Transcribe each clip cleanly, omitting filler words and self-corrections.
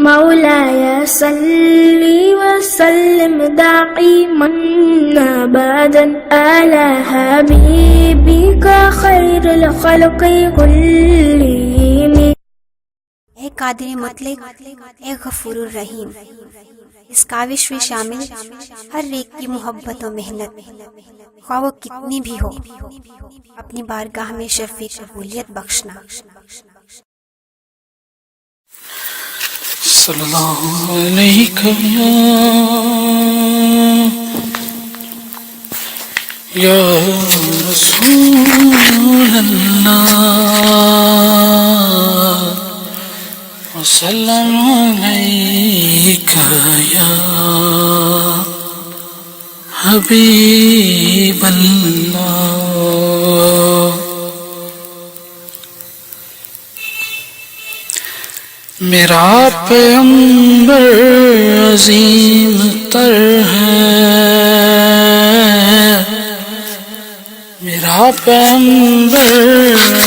مولاي صل وسلم دائما أبدا على حبيبك خير الخلق كلهم۔ اے قادر مطلق، اے غفور الرحیم، اس کاوش میں شامل ہر ایک کی محبت و محنت خواہ وہ کتنی بھی ہو، اپنی بارگاہ میں شرف قبولیت بخشنا۔ صلی اللہ علیہ یا رسول اللہ وسلم علیک یا حبیب اللہ۔ میرا پیغمبر عظیم تر ہے، میرا پیغمبر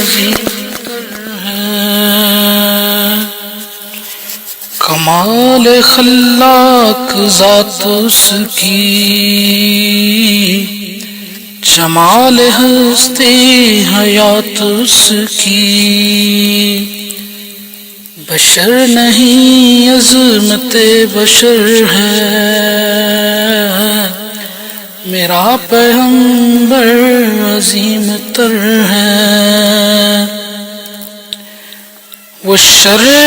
عظیم تر ہے، کمال خلاق ذات اس کی، جمال ہستی حیات اس کی، بشر نہیں عظمت بشر ہے، میرا پیغمبر عظیم تر ہے۔ وہ شرع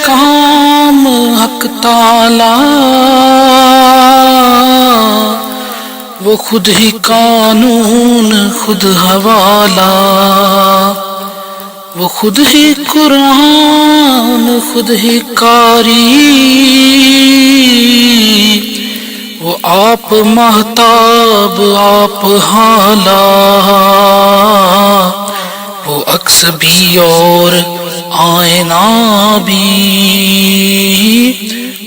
کام حق تعالی، وہ خود ہی قانون خود حوالہ، وہ خود ہی قرآن خود ہی قاری، وہ آپ مہتاب آپ حالا، وہ عکس بھی اور آئینہ بھی،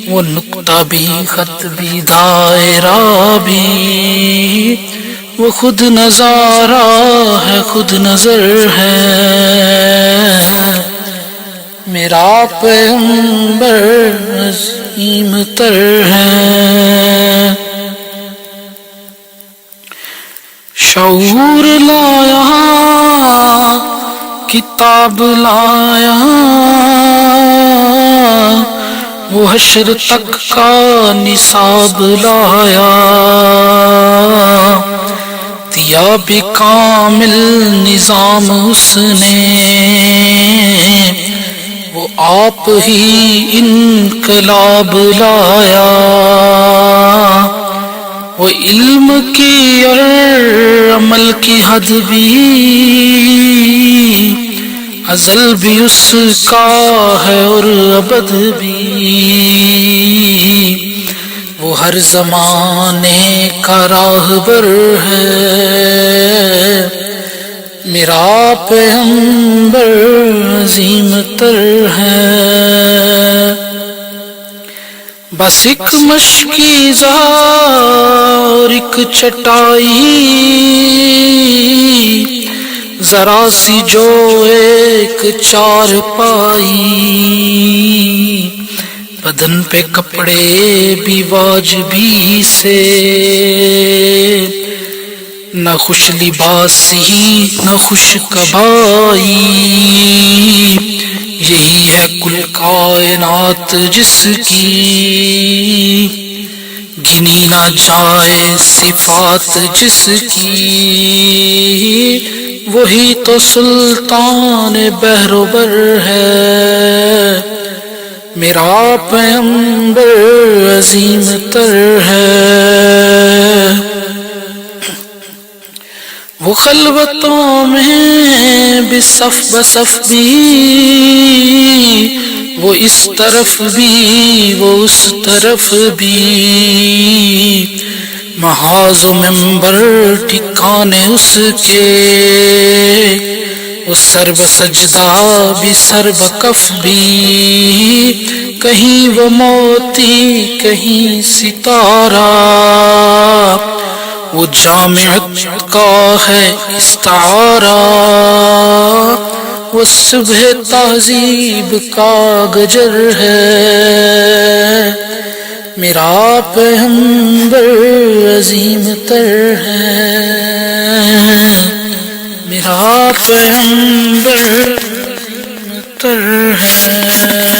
وہ نقطہ بھی خط بھی دائرہ بھی، وہ خود نظارہ ہے خود نظر ہے، میرا پیغمبر عظیم تر ہے۔ شعور لایا کتاب لایا، وہ حشر تک کا نصاب لایا، دیا بھی کامل نظام اس نے، وہ آپ ہی انقلاب لایا، وہ علم کی اور عمل کی حد بھی، ازل بھی اس کا ہے اور ابد بھی، وہ ہر زمانے کا راہبر ہے، میرا پیغمبر عظیم تر ہے۔ بس ایک مشکی زار ایک چٹائی، ذرا سی جو ایک چار پائی، بدن پہ کپڑے بھی واجبی سے، نہ خوش لباسی نہ خوش کبائی، یہی ہے کل کائنات جس کی گنی نہ جائے صفات جس کی، وہی تو سلطان بحر و بر ہے، میرا پیغمبر عظیم تر ہے۔ وہ خلوتوں میں بھی صف بصف بھی، وہ اس طرف بھی وہ اس طرف بھی، محاذ و منبر ٹھکانے اس کے، وہ سر بسجدہ بھی سر بکف بھی، کہیں وہ موتی کہیں ستارہ، وہ جامع کا ہے استعارہ، وہ صبح تہذیب کا گجر ہے، میرا پیغمبر عظیم تر ہے، میرا پیغمبر عظیم تر ہے۔